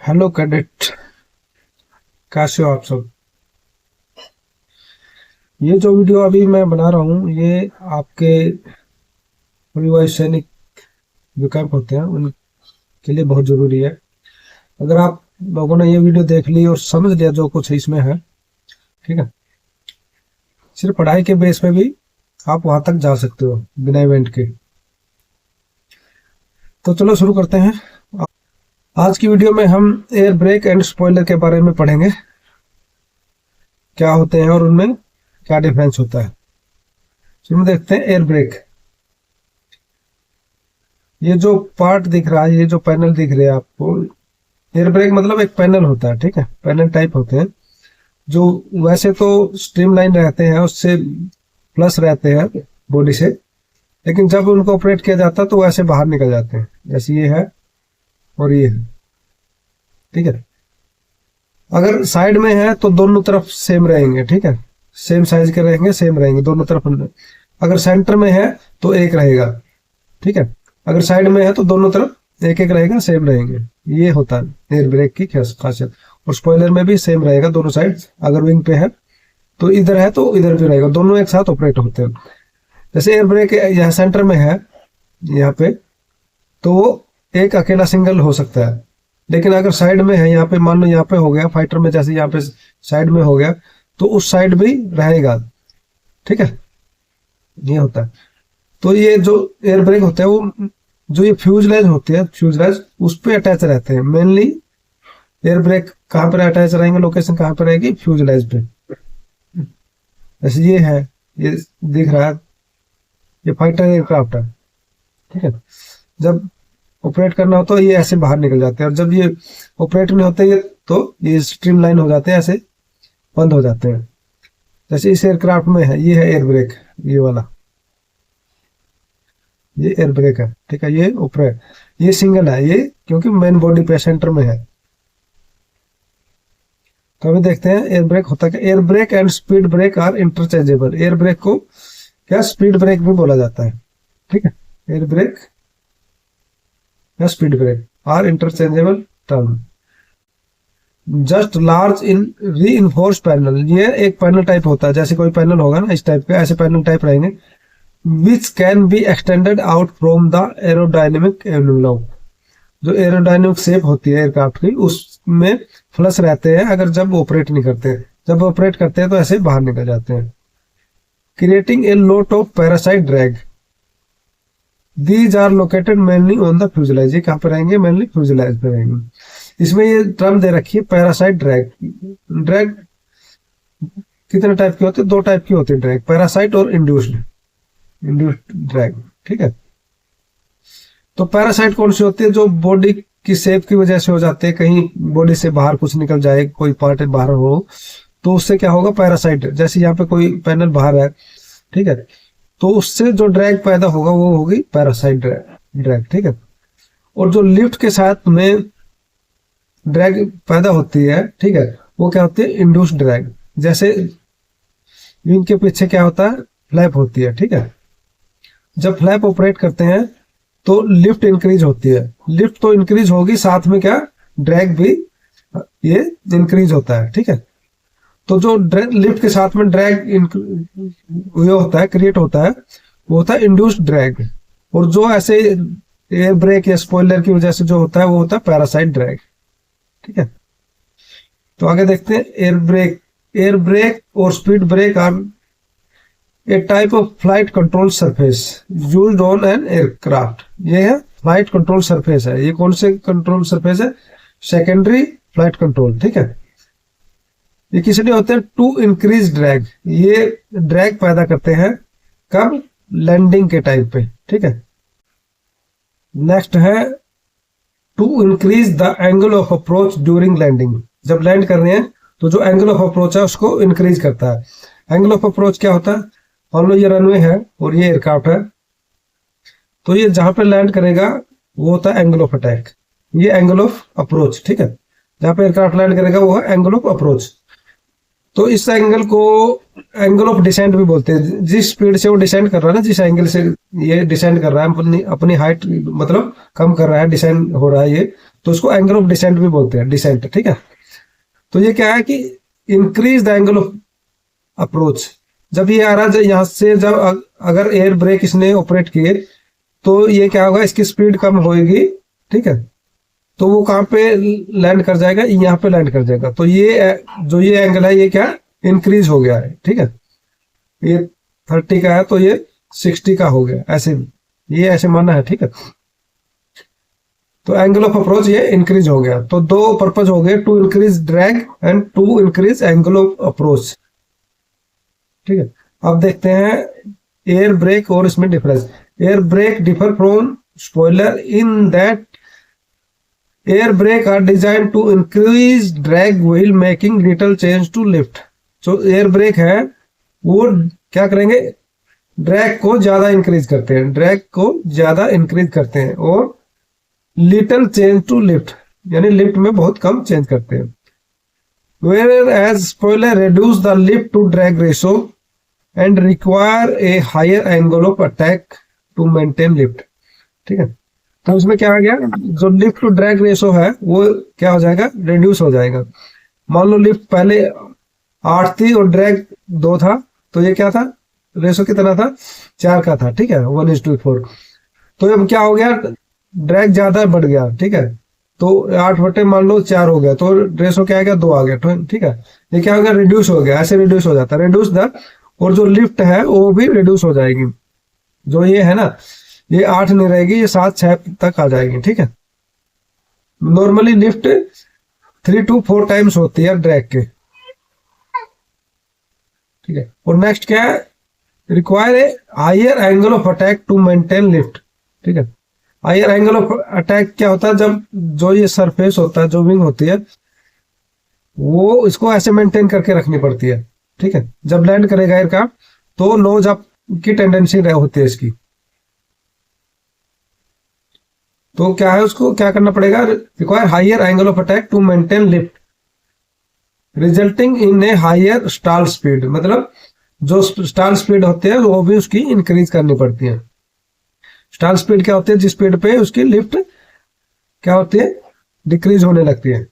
Hello cadet, कैसे हो आप सब। ये जो वीडियो अभी मैं बना रहा हूँ ये आपके पूर्व सैनिक जो कैंप होते हैं उनके लिए बहुत जरूरी है। अगर आप लोगों ने ये वीडियो देख ली और समझ लिया जो कुछ इसमें है, ठीक है, सिर्फ पढ़ाई के बेस पे भी आप वहां तक जा सकते हो बिना इवेंट के। तो चलो शुरू करते हैं। आज की वीडियो में हम एयर ब्रेक एंड स्पॉइलर के बारे में पढ़ेंगे, क्या होते हैं और उनमें क्या डिफरेंस होता है। शुरू देखते हैं एयर ब्रेक। ये जो पार्ट दिख रहा है, ये जो पैनल दिख रहे हैं आपको, एयर ब्रेक मतलब एक पैनल होता है, ठीक है, पैनल टाइप होते हैं जो वैसे तो स्ट्रीमलाइन रहते हैं, उससे प्लस रहते हैं बॉडी से, लेकिन जब उनको ऑपरेट किया जाता है तो वैसे बाहर निकल जाते हैं, जैसे ये है और ये है, ठीक है। अगर साइड में है तो दोनों तरफ सेम रहेंगे, ठीक है, सेम साइज के रहेंगे, सेम रहेंगे दोनों तरफ। अगर सेंटर में है तो एक रहेगा, ठीक है, अगर साइड में है तो दोनों तरफ एक एक रहेगा, सेम रहेंगे। ये होता है एयर ब्रेक की खासियत। और स्पॉइलर में भी सेम रहेगा, दोनों साइड। अगर विंग पे है तो इधर है तो इधर भी रहेगा, दोनों एक साथ ऑपरेट होते हैं। जैसे एयर ब्रेक यहाँ सेंटर में है, यहाँ पे, तो वो एक अकेला सिंगल हो सकता है। लेकिन अगर साइड में है, यहाँ पे मान लो यहाँ पे हो गया फाइटर में, जैसे यहाँ पे साइड में हो गया तो उस साइड भी रहेगा, ठीक है, ये होता है। तो ये जो एयर ब्रेक होते हैं वो जो ये फ्यूजलेज होते हैं, फ्यूजलेज उस पे अटैच रहते हैं मेनली। एयर ब्रेक कहाँ पर अटैच रहेंगे, लोकेशन कहाँ पर रहेगी, फ्यूजलेज पे। जैसे ये है, ये दिख रहा है, ये फाइटर एयरक्राफ्ट है, ठीक है। जब ऑपरेट करना हो तो ये ऐसे बाहर निकल जाते हैं, और जब ये ऑपरेट नहीं होते ये तो ये स्ट्रीमलाइन हो जाते हैं, ऐसे बंद हो जाते हैं। जैसे इस एयरक्राफ्ट में है, ये है एयर ब्रेक, ये वाला, ये एयर ब्रेक है, ठीक है। ये ऑपरेट, ये सिंगल है, ये क्योंकि मेन बॉडी पे सेंटर में है। तो अभी देखते हैं एयर ब्रेक होता है। Air brake and speed brake are interchangeable. Air brake को क्या स्पीड ब्रेक भी बोला जाता है, ठीक है। एयर ब्रेक या speed brake are interchangeable term. Just large in reinforce panel, ये एक पैनल टाइप होता है, जैसे कोई पैनल होगा ना इस टाइप के, ऐसे पैनल टाइप रहेंगे। Which can be extended out from the aerodynamic envelope. जो एरोडायनेमिक शेप होती है एयरक्राफ्ट की, उसमें फ्लश रहते हैं अगर जब ऑपरेट नहीं करते। जब ऑपरेट करते हैं तो ऐसे बाहर निकल जाते हैं। Creating a lot of parasite drag. These are located mainly on the fuselage. ये कहाँ पे रहेंगे, मेनली फ्यूजलाइज पे रहेंगे। इसमें ये टर्म दे रखी है पैरासाइट ड्रैग। ड्रैग कितने टाइप की होती है, दो टाइप की होती है ड्रैग, पैरासाइट और इंड्यूस्ड। इंड्यूस्ड ड्रैग, ठीक है। तो पैरासाइट कौन सी होती है, जो बॉडी की शेप की वजह से हो जाते हैं, कहीं बॉडी से बाहर कुछ निकल जाए, कोई पार्ट बाहर हो तो उससे क्या होगा, पैरासाइट। जैसे यहाँ पे कोई पैनल बाहर है, ठीक है, तो उससे जो ड्रैग पैदा होगा वो होगी पैरासाइट ड्रैग, ठीक है। और जो लिफ्ट के साथ में ड्रैग पैदा होती है, ठीक है, वो क्या होती है, इंड्यूस्ड ड्रैग। जैसे विंग के पीछे क्या होता है, फ्लैप होती है, ठीक है। जब फ्लैप ऑपरेट करते हैं तो लिफ्ट इंक्रीज होती है। लिफ्ट तो इंक्रीज होगी, साथ में क्या, ड्रैग भी ये इंक्रीज होता है, ठीक है। तो जो लिफ्ट के साथ में ड्रैग ये होता है, क्रिएट होता है, वो होता है इंड्यूस्ड ड्रैग। और जो ऐसे एयर ब्रेक या स्पॉइलर की वजह से जो होता है वो होता है पैरासाइट ड्रैग, ठीक है। तो आगे देखते हैं एयर ब्रेक। एयर ब्रेक और speed brake are a type of flight control surface used on an aircraft. ये है फ्लाइट कंट्रोल सरफेस है। ये कौन से कंट्रोल सरफेस है, सेकेंडरी फ्लाइट कंट्रोल, ठीक है। ये किस लिए होते हैं, टू इंक्रीज ड्रैग। ये ड्रैग पैदा करते हैं कब, लैंडिंग के टाइम पे, ठीक है। नेक्स्ट है to increase the angle of approach during landing. जब लैंड कर रहे हैं तो जो एंगल ऑफ अप्रोच है उसको इंक्रीज करता है। एंगल ऑफ अप्रोच क्या होता है, मान लो ये रनवे है और ये एयरक्राफ्ट है, तो ये जहां पे लैंड करेगा वो होता है एंगल ऑफ अटैक, ये एंगल ऑफ अप्रोच, ठीक है। जहां पे एयरक्राफ्ट लैंड करेगा वो है एंगल ऑफ अप्रोच। तो इस एंगल को एंगल ऑफ डिसेंट भी बोलते हैं। जिस स्पीड से वो डिसेंड कर रहा है ना, जिस एंगल से ये डिसेंड कर रहा है, अपनी अपनी हाइट मतलब कम कर रहा है, डिसेंड हो रहा है ये, तो उसको एंगल ऑफ डिसेंट भी बोलते हैं, डिसेंट, ठीक है। तो ये क्या है कि increase the angle of approach. जब ये आ रहा है यहाँ से, जब अगर एयर ब्रेक इसने ऑपरेट किए तो ये क्या होगा, इसकी स्पीड कम होगी, ठीक है। तो वो कहाँ पे लैंड कर जाएगा, यहाँ पे लैंड कर जाएगा। तो ये जो ये एंगल है ये क्या इंक्रीज हो गया है, ठीक है। ये 30 का है तो ये 60 का हो गया, ऐसे ये ऐसे मानना है, ठीक है। तो एंगल ऑफ अप्रोच ये इंक्रीज हो गया। तो दो पर्पज हो गए, to increase drag and to increase angle of approach, ठीक है। अब देखते हैं एयर ब्रेक और इसमें difference. Air brake differ from spoiler in that air brake are design to increase drag while making little change to lift. जो air brake है वो क्या करेंगे, ड्रैग को ज्यादा इंक्रीज करते हैं, ड्रैग को ज्यादा इंक्रीज करते हैं, और लिटिल चेंज टू लिफ्ट यानी लिफ्ट में बहुत कम चेंज करते हैं। Whereas spoiler reduce the lift to drag ratio and require a higher angle of attack to maintain lift, ठीक है। तो उसमें क्या आ गया, जो लिफ्ट टू ड्रैग रेशो है वो क्या हो जाएगा, रिड्यूस हो जाएगा। मान लो लिफ्ट पहले 8 थी और ड्रैग 2 था, तो ये क्या था, रेशो कितना था, 4 का था, ठीक है, 1:4। तो अब क्या हो गया, ड्रैग ज्यादा बढ़ गया, ठीक है। तो 8 बटे मान लो 4 हो गया, तो रेशो क्या आ गया, 2 आ गया, ठीक है। ये क्या हो गया, रिड्यूस हो गया, ऐसे रिड्यूस हो जाता है, रिड्यूस द, और जो लिफ्ट है वो भी रिड्यूस हो जाएगी। जो ये है ना, ये 8 नहीं रहेगी, ये 7-6 तक आ जाएगी, ठीक है। नॉर्मली लिफ्ट 3 to 4 टाइम्स होती है ड्रैग के, ठीक है। और नेक्स्ट क्या है, require a higher angle of attack to maintain lift, ठीक है। हायर एंगल ऑफ अटैक क्या होता है, जब जो ये सरफेस होता है, जो विंग होती है, वो इसको ऐसे मेंटेन करके रखनी पड़ती है, ठीक है। जब लैंड करेगा एयरक्राफ्ट तो नोज अप की टेंडेंसी होती है इसकी। तो क्या है, उसको क्या करना पड़ेगा, require higher angle of attack to maintain lift resulting in a higher stall speed. मतलब जो स्टॉल स्पीड होती है वो भी उसकी इंक्रीज करनी पड़ती है। स्टॉल स्पीड क्या होती है, जिस स्पीड पे उसकी लिफ्ट क्या होती है, डिक्रीज होने लगती है।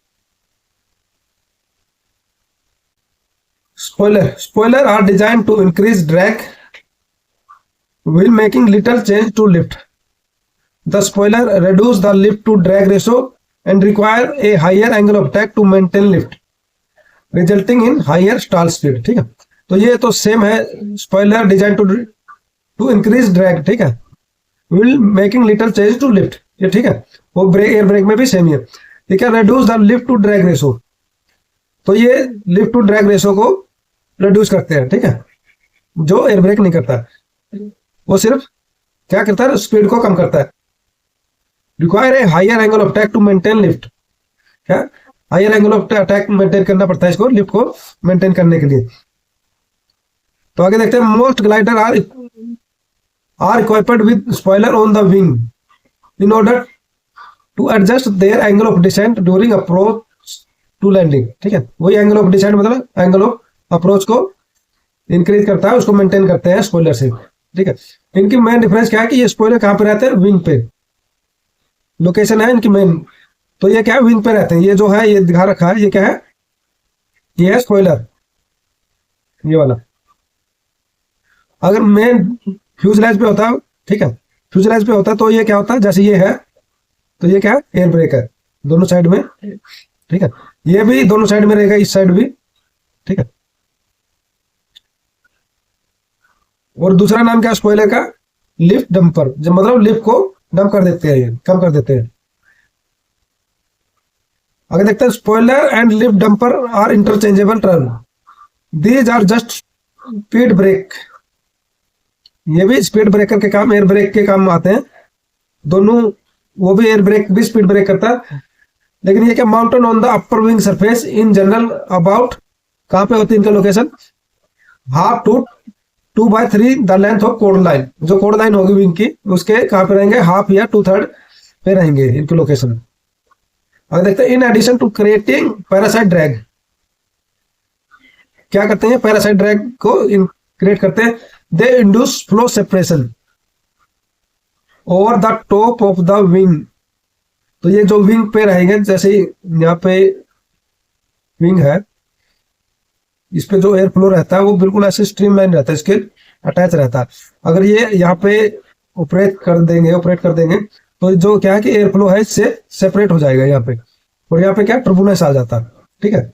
Spoiler are design to increase drag while making little change to lift. The spoiler reduce the lift to drag ratio and require a higher angle of attack to maintain lift resulting in higher stall speed, ठीक है। तो ये तो same है, spoiler design to increase drag, ठीक है, while making little change to lift, ये ठीक है। वो ब्रेक, एयर ब्रेक में भी सेम ही है। ये क्या, reduce the lift to drag ratio, तो ये लिफ्ट टू ड्रैग रेशो को रिड्यूस करते हैं, ठीक है, जो एयर ब्रेक नहीं करता। वो सिर्फ क्या करता है, स्पीड को कम करता है। Require a higher angle of attack to maintain lift, क्या higher angle of attack maintain करना पड़ता है इसको, लिफ्ट को मेंटेन करने के लिए। तो आगे देखते हैं, most glider are equipped with spoiler on the wing in order to adjust their angle of descent during approach to landing, ठीक है। वही एंगल ऑफ डिसेंट मतलब एंगल ऑफ अप्रोच को इंक्रीज करता है, उसको मेंटेन करते हैं स्पॉइलर से, ठीक है। इनकी मेन डिफरेंस क्या है कि ये स्पॉइलर कहाँ पे रहते हैं, विंग पे लोकेशन है इनकी मेन। तो ये क्या है, विंग पे रहते हैं। ये जो है ये दिखा रखा है, ये क्या है, ये है स्पॉइलर, ये वाला। अगर मेन फ्यूजलेज पे होता, ठीक है, फ्यूजलेज पे होता तो ये क्या होता है, जैसे ये है तो ये क्या है, एयर ब्रेक है दोनों साइड में, ठीक है। ये भी दोनों साइड में रहेगा, इस साइड भी, ठीक है। और दूसरा नाम क्या है स्पॉइलर का, लिफ्ट डंपर, जब मतलब लिफ्ट को डंप कर देते हैं, ये कम कर देते हैं। आगे देखते हैं, spoiler and lift dumper are interchangeable term, these are just speed brake. ये भी स्पीड ब्रेकर के काम, एयर ब्रेक के काम आते हैं दोनों। वो भी एयर ब्रेक भी स्पीड ब्रेक करता है, लेकिन ये क्या, mounted on the upper wing surface in general about, कहां पे होती है इनका location, half to 2/3 the length of कोड लाइन। जो कोड लाइन होगी विंग की, उसके कहां पे रहेंगे, हाफ या 2/3 पे रहेंगे इनकी लोकेशन। अब देखते हैं, in addition to creating parasite drag, क्या करते हैं, पैरासाइट ड्रैग को क्रिएट करते हैं। They induce flow separation over the top of the wing. तो ये जो विंग पे रहेंगे, जैसे यहाँ पे विंग है, इस पे जो एयर फ्लो रहता है वो बिल्कुल ऐसे स्ट्रीमलाइन रहता है, इसके अटैच रहता है। अगर ये यहाँ पे ऑपरेट कर देंगे तो जो क्या है कि एयर फ्लो है इससे सेपरेट हो जाएगा यहाँ पे, और यहाँ पे क्या टर्बुलेंस आ जाता है, ठीक है,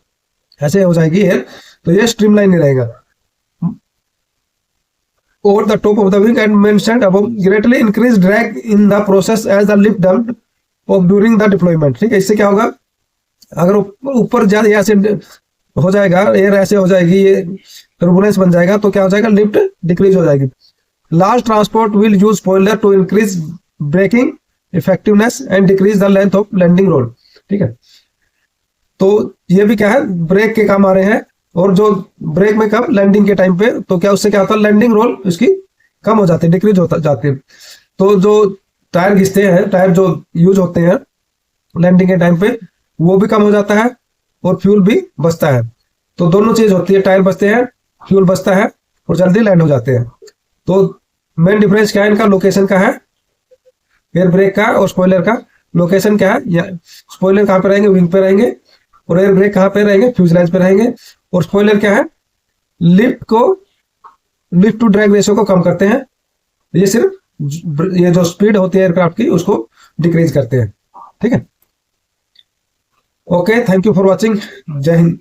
ऐसे हो जाएगी एयर, तो ये स्ट्रीमलाइन नहीं रहेगा। over the top of the wing and mentioned above greatly increased drag in the process as the lift dumped of during the deployment। ठीक है, इससे क्या होगा, अगर ऊपर ज्यादा ऐसे हो जाएगा, एयर ऐसे हो जाएगी, ये टर्बुलेंस बन जाएगा, तो क्या हो जाएगा, लिफ्ट डिक्रीज हो जाएगी। Large transport will use spoiler to increase braking effectiveness and decrease the length of landing road. ठीक है, तो ये भी क्या है, ब्रेक के काम आ रहे हैं। और जो ब्रेक में कब, लैंडिंग के टाइम पे, तो क्या उससे क्या होता है, लैंडिंग रोल इसकी कम हो जाती है, डिक्रीज होता जाती है। तो जो टायर घिसते हैं, टायर जो यूज होते हैं लैंडिंग के टाइम पे, वो भी कम हो जाता है और फ्यूल भी बचता है। तो दोनों चीज होती है, टायर बचते हैं, फ्यूल बचता है और जल्दी लैंड हो जाते हैं। तो मेन डिफरेंस क्या है इनका, लोकेशन का है, एयर ब्रेक का और स्पॉइलर का। लोकेशन क्या है, या स्पॉइलर कहाँ पे रहेंगे, विंग पे रहेंगे, और एयर ब्रेक कहाँ पे रहेंगे, फ्यूजलाइज पे रहेंगे। और स्पॉइलर क्या है, लिफ्ट टू ड्रैग रेशियो को कम करते हैं, ये सिर्फ ये जो स्पीड होती है एयरक्राफ्ट की उसको डिक्रीज करते हैं। ठीक है, okay, thank you for watching, जय हिंद।